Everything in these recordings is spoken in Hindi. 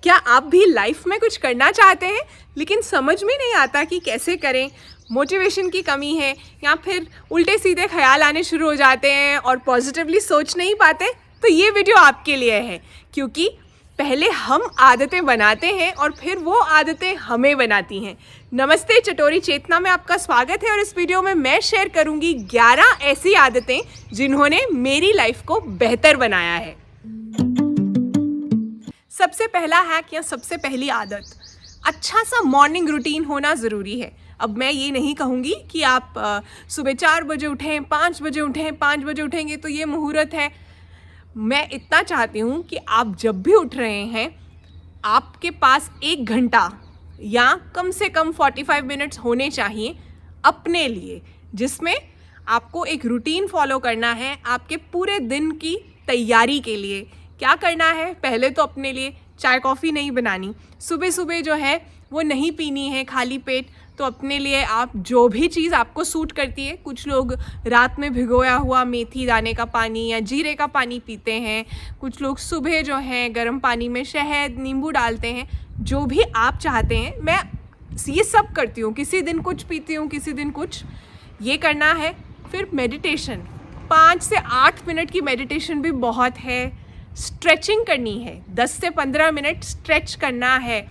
क्या आप भी लाइफ में कुछ करना चाहते हैं लेकिन समझ में नहीं आता कि कैसे करें? मोटिवेशन की कमी है या फिर उल्टे सीधे ख्याल आने शुरू हो जाते हैं और पॉजिटिवली सोच नहीं पाते? तो ये वीडियो आपके लिए है, क्योंकि पहले हम आदतें बनाते हैं और फिर वो आदतें हमें बनाती हैं। नमस्ते, चटोरी चेतना में आपका स्वागत है और इस वीडियो में मैं शेयर करूंगी 11 ऐसी आदतें जिन्होंने मेरी लाइफ को बेहतर बनाया है। सबसे पहला हैक या सबसे पहली आदत, अच्छा सा मॉर्निंग रूटीन होना ज़रूरी है। अब मैं ये नहीं कहूँगी कि आप सुबह 4 बजे उठें, 5 बजे उठें, 5 बजे उठेंगे तो ये मुहूर्त है। मैं इतना चाहती हूँ कि आप जब भी उठ रहे हैं आपके पास 1 घंटा या कम से कम 45 मिनट्स होने चाहिए अपने लिए, जिसमें आपको एक रूटीन फॉलो करना है आपके पूरे दिन की तैयारी के लिए। क्या करना है? पहले तो अपने लिए चाय कॉफ़ी नहीं बनानी, सुबह सुबह जो है वो नहीं पीनी है खाली पेट। तो अपने लिए आप जो भी चीज़ आपको सूट करती है, कुछ लोग रात में भिगोया हुआ मेथी दाने का पानी या जीरे का पानी पीते हैं, कुछ लोग सुबह जो है गर्म पानी में शहद नींबू डालते हैं। जो भी आप चाहते हैं, मैं ये सब करती हूँ। किसी दिन कुछ पीती हूँ, किसी दिन कुछ। ये करना है। फिर मेडिटेशन, 5 से 8 मिनट की मेडिटेशन भी बहुत है। स्ट्रेचिंग करनी है, 10 से 15 मिनट स्ट्रेच करना है।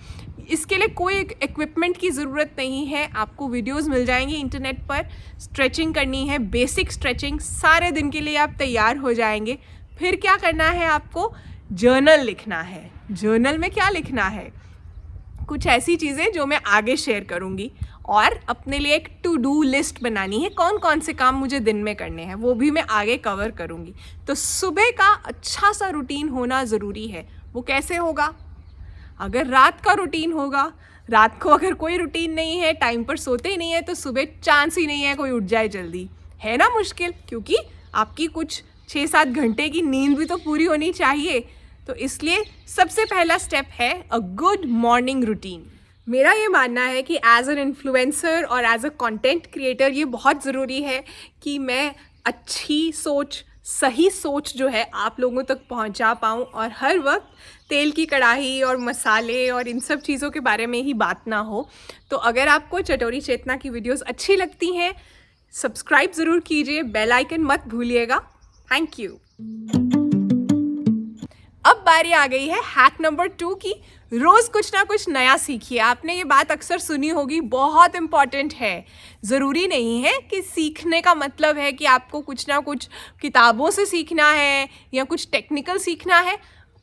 इसके लिए कोई इक्विपमेंट की ज़रूरत नहीं है, आपको वीडियोस मिल जाएंगी इंटरनेट पर। स्ट्रेचिंग करनी है, बेसिक स्ट्रेचिंग, सारे दिन के लिए आप तैयार हो जाएंगे। फिर क्या करना है? आपको जर्नल लिखना है। जर्नल में क्या लिखना है? कुछ ऐसी चीज़ें जो मैं आगे शेयर करूँगी। और अपने लिए एक टू डू लिस्ट बनानी है, कौन कौन से काम मुझे दिन में करने हैं, वो भी मैं आगे कवर करूँगी। तो सुबह का अच्छा सा रूटीन होना ज़रूरी है। वो कैसे होगा? अगर रात का रूटीन होगा, रात को अगर कोई रूटीन नहीं है, टाइम पर सोते ही नहीं है, तो सुबह चांस ही नहीं है कोई उठ जाए जल्दी। है ना मुश्किल, क्योंकि आपकी कुछ 6-7 घंटे की नींद भी तो पूरी होनी चाहिए। तो इसलिए सबसे पहला स्टेप है अ गुड मॉर्निंग रूटीन। मेरा ये मानना है कि एज एन इन्फ्लुएंसर और एज अ कंटेंट क्रिएटर ये बहुत ज़रूरी है कि मैं अच्छी सोच, सही सोच जो है आप लोगों तक पहुंचा पाऊं और हर वक्त तेल की कढ़ाई और मसाले और इन सब चीज़ों के बारे में ही बात ना हो। तो अगर आपको चटोरी चेतना की वीडियोस अच्छी लगती हैं, सब्सक्राइब ज़रूर कीजिए, बेल आइकन मत भूलिएगा। Thank you. अब बारी आ गई है हैक नंबर 2 की। रोज़ कुछ ना कुछ नया सीखिए। आपने ये बात अक्सर सुनी होगी, बहुत इम्पॉर्टेंट है। ज़रूरी नहीं है कि सीखने का मतलब है कि आपको कुछ ना कुछ किताबों से सीखना है या कुछ टेक्निकल सीखना है।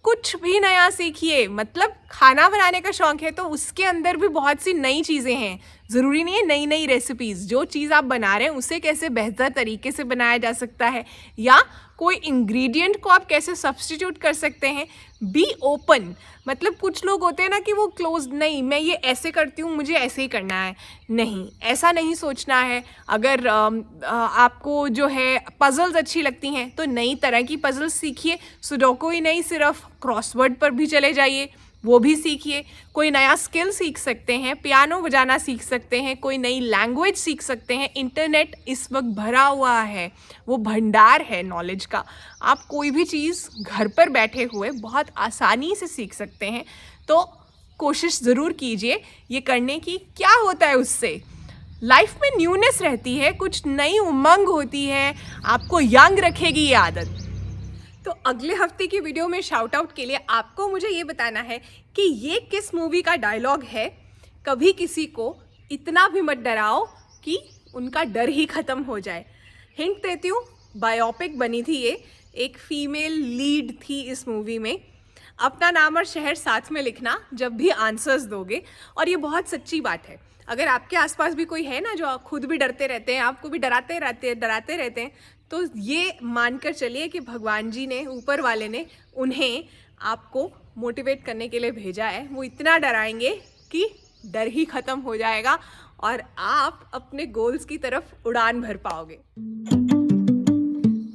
कुछ भी नया सीखिए। मतलब खाना बनाने का शौक़ है तो उसके अंदर भी बहुत सी नई चीज़ें हैं। ज़रूरी नहीं है नई नई रेसिपीज़। जो चीज़ आप बना रहे हैं उसे कैसे बेहतर तरीके से बनाया जा सकता है, या कोई इंग्रेडिएंट को आप कैसे सब्स्टिट्यूट कर सकते हैं। Be open. मतलब कुछ लोग होते हैं ना कि वो क्लोज, नहीं मैं ये ऐसे करती हूँ, मुझे ऐसे ही करना है। नहीं, ऐसा नहीं सोचना है। अगर आपको जो है पजल्स अच्छी लगती हैं तो नई तरह की पजल्स सीखिए। सुडोकू ही नहीं, सिर्फ क्रॉसवर्ड पर भी चले जाइए, वो भी सीखिए। कोई नया स्किल सीख सकते हैं, पियानो बजाना सीख सकते हैं, कोई नई लैंग्वेज सीख सकते हैं। इंटरनेट इस वक्त भरा हुआ है, वो भंडार है नॉलेज का। आप कोई भी चीज़ घर पर बैठे हुए बहुत आसानी से सीख सकते हैं। तो कोशिश ज़रूर कीजिए ये करने की। क्या होता है उससे? लाइफ में न्यूनेस रहती है, कुछ नई उमंग होती है, आपको यंग रखेगी ये आदत। तो अगले हफ्ते की वीडियो में शाउट आउट के लिए आपको मुझे ये बताना है कि ये किस मूवी का डायलॉग है। कभी किसी को इतना भी मत डराओ कि उनका डर ही ख़त्म हो जाए। हिंट देती हूँ, बायोपिक बनी थी ये, एक फीमेल लीड थी इस मूवी में। अपना नाम और शहर साथ में लिखना जब भी आंसर्स दोगे। और ये बहुत सच्ची बात है। अगर आपके आसपास भी कोई है ना जो खुद भी डरते रहते हैं, आपको भी डराते रहते हैं, तो ये मानकर चलिए कि भगवान जी ने, ऊपर वाले ने उन्हें आपको मोटिवेट करने के लिए भेजा है। वो इतना डराएंगे कि डर ही ख़त्म हो जाएगा और आप अपने गोल्स की तरफ उड़ान भर पाओगे।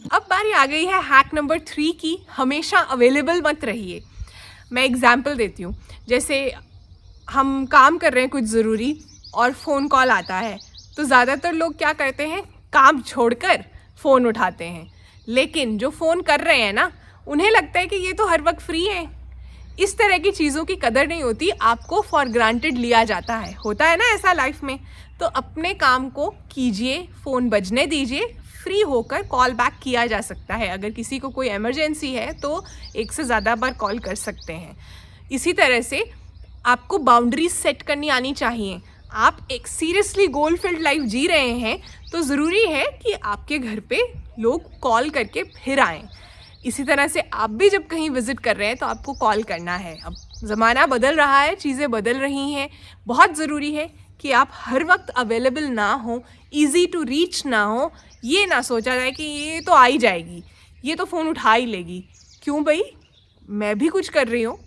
अब बारी आ गई है हैक नंबर 3 की। हमेशा अवेलेबल मत रहिए। मैं एग्जाम्पल देती हूँ। जैसे हम काम कर रहे हैं कुछ ज़रूरी और फ़ोन कॉल आता है, तो ज़्यादातर लोग क्या करते हैं, काम छोड़कर फ़ोन उठाते हैं। लेकिन जो फ़ोन कर रहे हैं ना, उन्हें लगता है कि ये तो हर वक्त फ्री है, इस तरह की चीज़ों की कदर नहीं होती, आपको फॉर ग्रांटेड लिया जाता है, होता है ना ऐसा लाइफ में। तो अपने काम को कीजिए, फ़ोन बजने दीजिए, फ्री होकर कॉल बैक किया जा सकता है। अगर किसी को कोई इमरजेंसी है तो एक से ज़्यादा बार कॉल कर सकते हैं। इसी तरह से आपको बाउंड्रीज सेट करनी आनी चाहिए। आप एक सीरियसली गोल फिल्ड लाइफ जी रहे हैं तो ज़रूरी है कि आपके घर पे लोग कॉल करके फिर आएँ। इसी तरह से आप भी जब कहीं विज़िट कर रहे हैं तो आपको कॉल करना है। अब ज़माना बदल रहा है, चीज़ें बदल रही हैं, बहुत ज़रूरी है कि आप हर वक्त अवेलेबल ना हो, ईज़ी टू रीच ना हो। ये ना सोचा जाए कि ये तो आ ही जाएगी, ये तो फ़ोन उठा ही लेगी, क्यों भाई, मैं भी कुछ कर रही हूँ।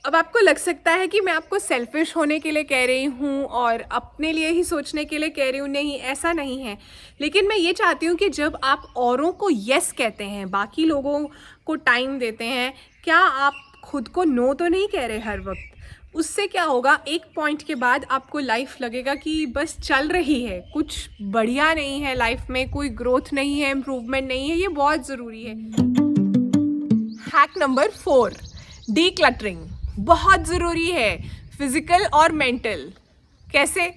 अब आपको लग सकता है कि मैं आपको सेल्फिश होने के लिए कह रही हूँ और अपने लिए ही सोचने के लिए कह रही हूँ। नहीं, ऐसा नहीं है। लेकिन मैं ये चाहती हूँ कि जब आप औरों को यस कहते हैं, बाकी लोगों को टाइम देते हैं, क्या आप खुद को नो तो नहीं कह रहे हर वक्त। उससे क्या होगा, एक पॉइंट के बाद आपको लाइफ लगेगा कि बस चल रही है, कुछ बढ़िया नहीं है लाइफ में, कोई ग्रोथ नहीं है, इम्प्रूवमेंट नहीं है। ये बहुत ज़रूरी है। हैक नंबर 4, डीक्लटरिंग बहुत ज़रूरी है, फिज़िकल और मेंटल। कैसे?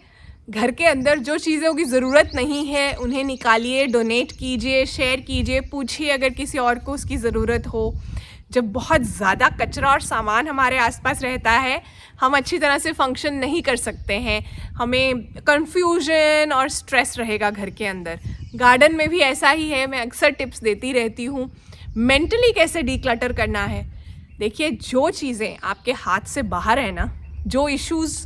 घर के अंदर जो चीज़ों की ज़रूरत नहीं है उन्हें निकालिए, डोनेट कीजिए, शेयर कीजिए, पूछिए अगर किसी और को उसकी ज़रूरत हो। जब बहुत ज़्यादा कचरा और सामान हमारे आसपास रहता है, हम अच्छी तरह से फंक्शन नहीं कर सकते हैं, हमें कन्फ्यूजन और स्ट्रेस रहेगा घर के अंदर। गार्डन में भी ऐसा ही है, मैं अक्सर टिप्स देती रहती हूँ। मेंटली कैसे डीक्लटर करना है, देखिए, जो चीज़ें आपके हाथ से बाहर है ना, जो इश्यूज़,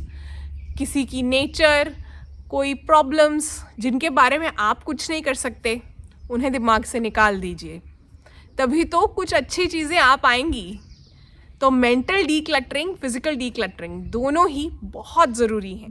किसी की नेचर, कोई प्रॉब्लम्स जिनके बारे में आप कुछ नहीं कर सकते, उन्हें दिमाग से निकाल दीजिए, तभी तो कुछ अच्छी चीज़ें आ पाएंगी। तो मेंटल डीक्लटरिंग, फिजिकल डीक्लटरिंग दोनों ही बहुत ज़रूरी हैं।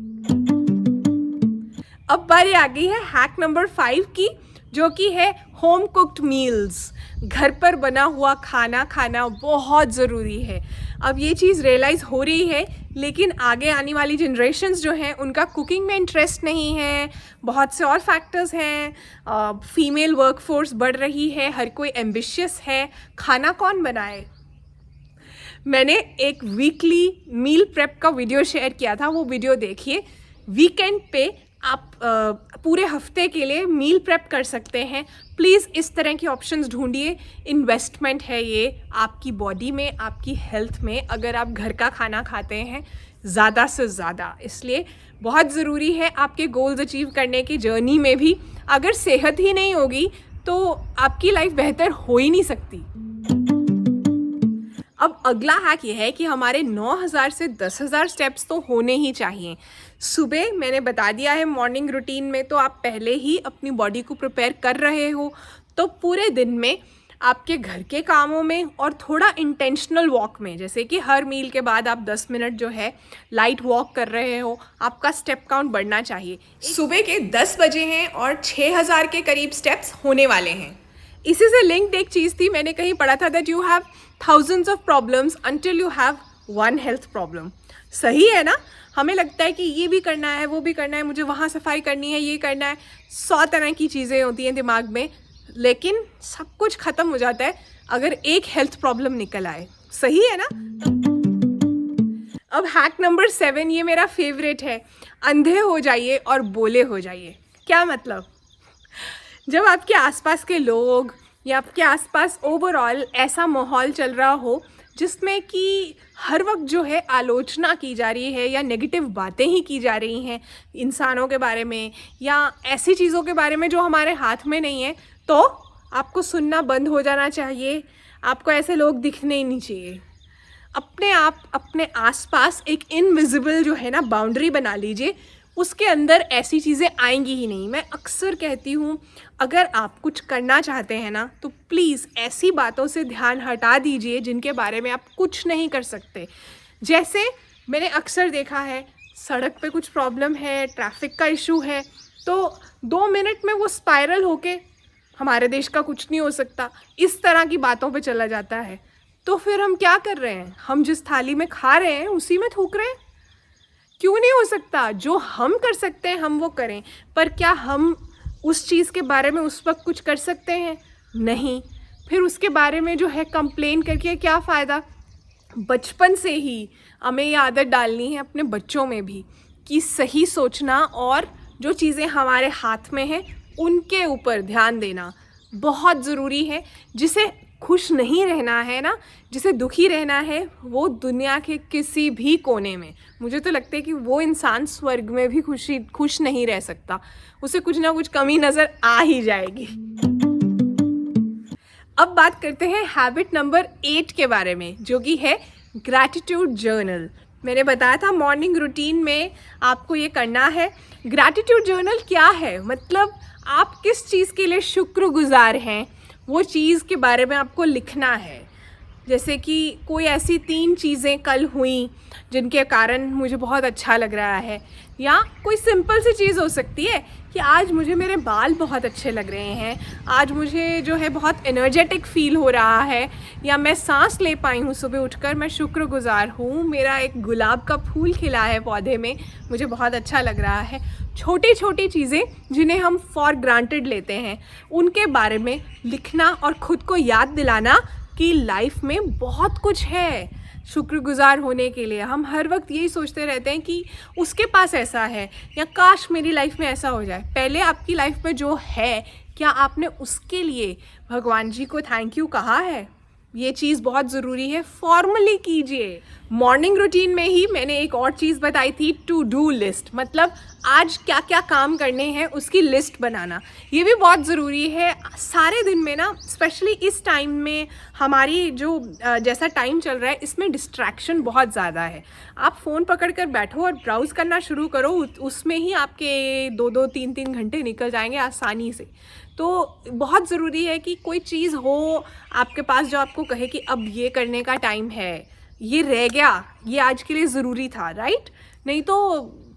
अब बारी आ गई है हैक नंबर 5 की, जो कि है होम कुक्ड मील्स। घर पर बना हुआ खाना खाना बहुत ज़रूरी है। अब ये चीज़ रियलाइज़ हो रही है, लेकिन आगे आने वाली जनरेशन्स जो हैं उनका कुकिंग में इंटरेस्ट नहीं है, बहुत से और फैक्टर्स हैं। फीमेल वर्कफोर्स बढ़ रही है, हर कोई एम्बिशियस है, खाना कौन बनाए। मैंने एक वीकली मील प्रेप का वीडियो शेयर किया था, वो वीडियो देखिए। वीकेंड पे आप पूरे हफ्ते के लिए मील प्रेप कर सकते हैं। प्लीज़ इस तरह के ऑप्शंस ढूंढिए। इन्वेस्टमेंट है ये आपकी बॉडी में, आपकी हेल्थ में, अगर आप घर का खाना खाते हैं ज़्यादा से ज़्यादा। इसलिए बहुत ज़रूरी है आपके गोल्स अचीव करने की जर्नी में भी। अगर सेहत ही नहीं होगी तो आपकी लाइफ बेहतर हो ही नहीं सकती। अब अगला हैक ये है कि हमारे 9,000 से 10,000 स्टेप्स तो होने ही चाहिए। सुबह मैंने बता दिया है मॉर्निंग रूटीन में, तो आप पहले ही अपनी बॉडी को प्रिपेयर कर रहे हो, तो पूरे दिन में आपके घर के कामों में और थोड़ा इंटेंशनल वॉक में, जैसे कि हर मील के बाद आप 10 मिनट जो है लाइट वॉक कर रहे हो, आपका स्टेप काउंट बढ़ना चाहिए। सुबह के 10 बजे हैं और 6,000 के करीब स्टेप्स होने वाले हैं। इसी से लिंक्ड एक चीज़ थी, मैंने कहीं पढ़ा था, that you have thousands of problems until you have one health problem। सही है ना? हमें लगता है कि ये भी करना है, वो भी करना है, मुझे वहाँ सफाई करनी है, ये करना है, 100 तरह की चीज़ें होती हैं दिमाग में, लेकिन सब कुछ ख़त्म हो जाता है अगर एक हेल्थ प्रॉब्लम निकल आए। सही है ना? अब हैक नंबर 7, ये मेरा फेवरेट है। अंधे हो जाइए और बोले हो जाइए। क्या मतलब? जब आपके आसपास के लोग या आपके आसपास ओवरऑल ऐसा माहौल चल रहा हो जिसमें कि हर वक्त जो है आलोचना की जा रही है या नेगेटिव बातें ही की जा रही हैं इंसानों के बारे में या ऐसी चीज़ों के बारे में जो हमारे हाथ में नहीं है, तो आपको सुनना बंद हो जाना चाहिए। आपको ऐसे लोग दिखने ही नहीं चाहिए। अपने आप अपने आसपास एक इनविजिबल जो है ना बाउंड्री बना लीजिए, उसके अंदर ऐसी चीज़ें आएंगी ही नहीं। मैं अक्सर कहती हूँ, अगर आप कुछ करना चाहते हैं ना, तो प्लीज़ ऐसी बातों से ध्यान हटा दीजिए जिनके बारे में आप कुछ नहीं कर सकते। जैसे मैंने अक्सर देखा है, सड़क पे कुछ प्रॉब्लम है, ट्रैफिक का इशू है, तो 2 मिनट में वो स्पाइरल होके हमारे देश का कुछ नहीं हो सकता, इस तरह की बातों पे चला जाता है। तो फिर हम क्या कर रहे हैं? हम जिस थाली में खा रहे हैं उसी में थूक रहे हैं। क्यों नहीं हो सकता? जो हम कर सकते हैं हम वो करें, पर क्या हम उस चीज़ के बारे में उस वक्त कुछ कर सकते हैं? नहीं। फिर उसके बारे में जो है कंप्लेन करके क्या फ़ायदा? बचपन से ही हमें ये आदत डालनी है अपने बच्चों में भी कि सही सोचना और जो चीज़ें हमारे हाथ में हैं उनके ऊपर ध्यान देना बहुत ज़रूरी है। जिसे खुश नहीं रहना है ना, जिसे दुखी रहना है, वो दुनिया के किसी भी कोने में, मुझे तो लगता है कि वो इंसान स्वर्ग में भी खुश नहीं रह सकता। उसे कुछ ना कुछ कमी नज़र आ ही जाएगी। अब बात करते हैं हैबिट नंबर 8 के बारे में, जो कि है ग्रैटिट्यूड जर्नल। मैंने बताया था मॉर्निंग रूटीन में आपको ये करना है। ग्रैटिट्यूड जर्नल क्या है? मतलब आप किस चीज़ के लिए शुक्रगुजार हैं, वो चीज़ के बारे में आपको लिखना है। जैसे कि कोई ऐसी 3 चीज़ें कल हुई जिनके कारण मुझे बहुत अच्छा लग रहा है, या कोई सिंपल सी चीज़ हो सकती है कि आज मुझे मेरे बाल बहुत अच्छे लग रहे हैं, आज मुझे जो है बहुत एनर्जेटिक फील हो रहा है, या मैं सांस ले पाई हूँ सुबह उठकर, मैं शुक्रगुजार हूँ, मेरा एक गुलाब का फूल खिला है पौधे में, मुझे बहुत अच्छा लग रहा है। छोटी छोटी चीज़ें जिन्हें हम फॉर ग्रांटेड लेते हैं, उनके बारे में लिखना और ख़ुद को याद दिलाना कि लाइफ में बहुत कुछ है शुक्रगुजार होने के लिए। हम हर वक्त यही सोचते रहते हैं कि उसके पास ऐसा है, या काश मेरी लाइफ में ऐसा हो जाए। पहले आपकी लाइफ में जो है, क्या आपने उसके लिए भगवान जी को थैंक यू कहा है? ये चीज़ बहुत ज़रूरी है, फॉर्मली कीजिए। मॉर्निंग रूटीन में ही मैंने एक और चीज़ बताई थी, टू डू लिस्ट, मतलब आज क्या क्या काम करने हैं उसकी लिस्ट बनाना। ये भी बहुत ज़रूरी है सारे दिन में ना, स्पेशली इस टाइम में हमारी जो जैसा टाइम चल रहा है, इसमें डिस्ट्रैक्शन बहुत ज़्यादा है। आप फ़ोन पकड़ कर बैठो और ब्राउज़ करना शुरू करो, उसमें ही आपके 2-2, 3-3 घंटे निकल जाएंगे आसानी से। तो बहुत ज़रूरी है कि कोई चीज़ हो आपके पास जो आपको कहे कि अब ये करने का टाइम है, ये रह गया, ये आज के लिए ज़रूरी था, राइट? नहीं तो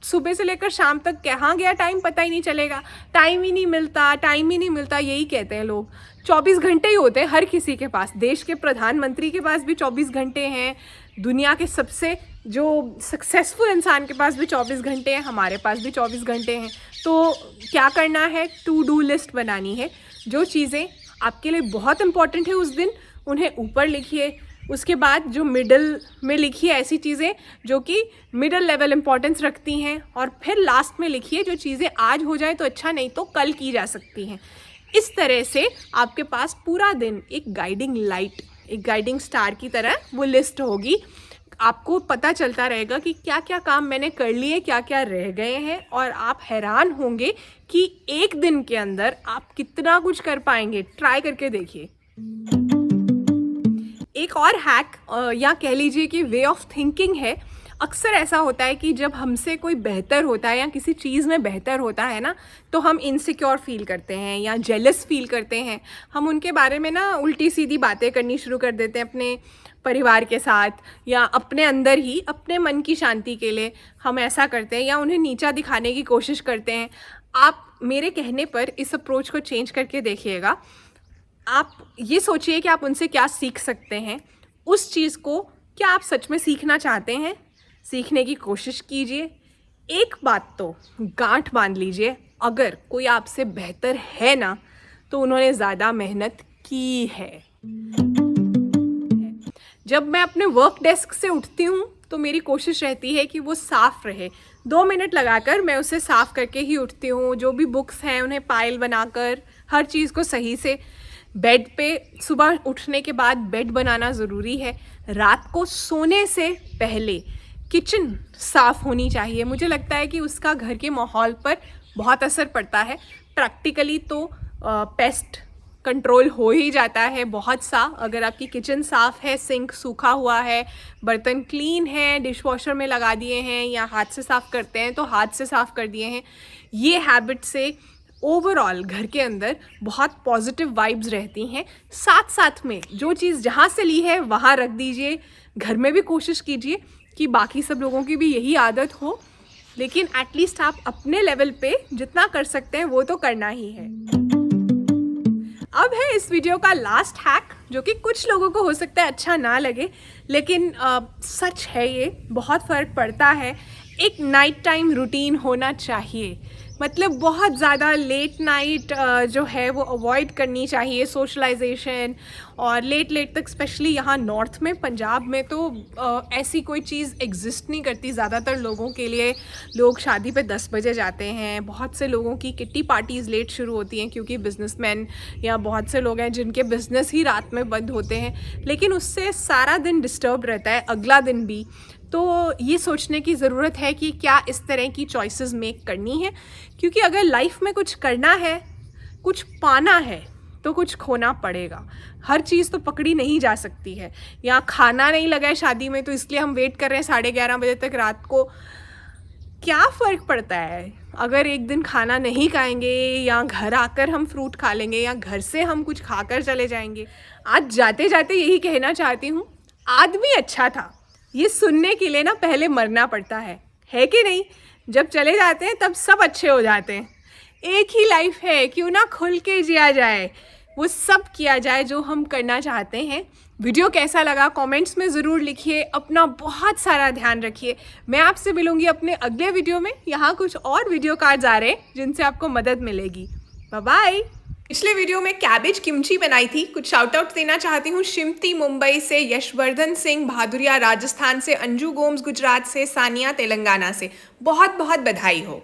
सुबह से लेकर शाम तक कहाँ गया टाइम पता ही नहीं चलेगा। टाइम ही नहीं मिलता, यही कहते हैं लोग। 24 घंटे ही होते हैं हर किसी के पास। देश के प्रधानमंत्री के पास भी 24 घंटे हैं, दुनिया के सबसे जो सक्सेसफुल इंसान के पास भी 24 घंटे हैं, हमारे पास भी 24 घंटे हैं। तो क्या करना है? टू डू लिस्ट बनानी है। जो चीज़ें आपके लिए बहुत इंपॉर्टेंट है उस दिन, उन्हें ऊपर लिखिए। उसके बाद जो मिडल में लिखिए ऐसी चीज़ें जो कि मिडल लेवल इंपॉर्टेंस रखती हैं, और फिर लास्ट में लिखिए जो चीज़ें आज हो जाए तो अच्छा, नहीं तो कल की जा सकती हैं। इस तरह से आपके पास पूरा दिन एक गाइडिंग लाइट, एक गाइडिंग स्टार की तरह वो लिस्ट होगी। आपको पता चलता रहेगा कि क्या क्या काम मैंने कर लिए, क्या क्या रह गए हैं, और आप हैरान होंगे कि एक दिन के अंदर आप कितना कुछ कर पाएंगे। ट्राई करके देखिए। एक और हैक या कह लीजिए कि वे ऑफ थिंकिंग है। अक्सर ऐसा होता है कि जब हमसे कोई बेहतर होता है या किसी चीज़ में बेहतर होता है ना, तो हम इनसिक्योर फील करते हैं या जेलस फील करते हैं। हम उनके बारे में ना उल्टी सीधी बातें करनी शुरू कर देते हैं अपने परिवार के साथ, या अपने अंदर ही अपने मन की शांति के लिए हम ऐसा करते हैं, या उन्हें नीचा दिखाने की कोशिश करते हैं। आप मेरे कहने पर इस अप्रोच को चेंज करके देखिएगा। आप ये सोचिए कि आप उनसे क्या सीख सकते हैं, उस चीज़ को क्या आप सच में सीखना चाहते हैं, सीखने की कोशिश कीजिए। एक बात तो गांठ बांध लीजिए, अगर कोई आपसे बेहतर है ना, तो उन्होंने ज़्यादा मेहनत की है। जब मैं अपने वर्क डेस्क से उठती हूँ तो मेरी कोशिश रहती है कि वो साफ़ रहे। 2 मिनट लगाकर मैं उसे साफ़ करके ही उठती हूँ। जो भी बुक्स हैं उन्हें पाइल बनाकर, हर चीज़ को सही से। बेड पे सुबह उठने के बाद बेड बनाना ज़रूरी है। रात को सोने से पहले किचन साफ़ होनी चाहिए। मुझे लगता है कि उसका घर के माहौल पर बहुत असर पड़ता है। प्रैक्टिकली तो पेस्ट कंट्रोल हो ही जाता है बहुत सा, अगर आपकी किचन साफ़ है, सिंक सूखा हुआ है, बर्तन क्लीन है, डिशवॉशर में लगा दिए हैं, या हाथ से साफ़ करते हैं तो हाथ से साफ़ कर दिए हैं। ये हैबिट से ओवरऑल घर के अंदर बहुत पॉजिटिव वाइब्स रहती हैं। साथ साथ में जो चीज़ जहाँ से ली है वहाँ रख दीजिए। घर में भी कोशिश कीजिए कि बाकी सब लोगों की भी यही आदत हो, लेकिन एटलीस्ट आप अपने लेवल पे जितना कर सकते हैं वो तो करना ही है। अब है इस वीडियो का लास्ट हैक, जो कि कुछ लोगों को हो सकता है अच्छा ना लगे, लेकिन सच है, ये बहुत फ़र्क पड़ता है। एक नाइट टाइम रूटीन होना चाहिए। मतलब बहुत ज़्यादा लेट नाइट जो है वो अवॉइड करनी चाहिए, सोशलाइजेशन। और लेट लेट तक, स्पेशली यहाँ नॉर्थ में, पंजाब में तो ऐसी कोई चीज़ एग्जिस्ट नहीं करती ज़्यादातर लोगों के लिए। लोग शादी पे 10 बजे जाते हैं। बहुत से लोगों की किट्टी पार्टीज़ लेट शुरू होती हैं क्योंकि बिजनेसमैन या बहुत से लोग हैं जिनके बिजनेस ही रात में बंद होते हैं, लेकिन उससे सारा दिन डिस्टर्ब रहता है, अगला दिन भी। तो ये सोचने की ज़रूरत है कि क्या इस तरह की चॉइसेस मेक करनी है, क्योंकि अगर लाइफ में कुछ करना है, कुछ पाना है, तो कुछ खोना पड़ेगा। हर चीज़ तो पकड़ी नहीं जा सकती है। यहाँ खाना नहीं लगा है शादी में तो इसलिए हम वेट कर रहे हैं 11:30 बजे तक रात को। क्या फ़र्क पड़ता है अगर एक दिन खाना नहीं खाएंगे, या घर आकर हम फ्रूट खा लेंगे, या घर से हम कुछ खाकर चले जाएंगे। आज जाते जाते यही कहना चाहती हूँ, आदमी अच्छा था, ये सुनने के लिए ना पहले मरना पड़ता है कि नहीं? जब चले जाते हैं तब सब अच्छे हो जाते हैं। एक ही लाइफ है, क्यों ना खुल के जिया जाए, वो सब किया जाए जो हम करना चाहते हैं। वीडियो कैसा लगा कमेंट्स में ज़रूर लिखिए। अपना बहुत सारा ध्यान रखिए। मैं आपसे मिलूँगी अपने अगले वीडियो में। यहाँ कुछ और वीडियो कार्ड्स आ रहे हैं जिनसे आपको मदद मिलेगी। Bye bye. पिछले वीडियो में कैबेज किमची बनाई थी। कुछ शाउट आउट देना चाहती हूँ। शिमती मुंबई से, यशवर्धन सिंह भादुरिया राजस्थान से, अंजू गोम्स गुजरात से, सानिया तेलंगाना से। बहुत बहुत बधाई हो।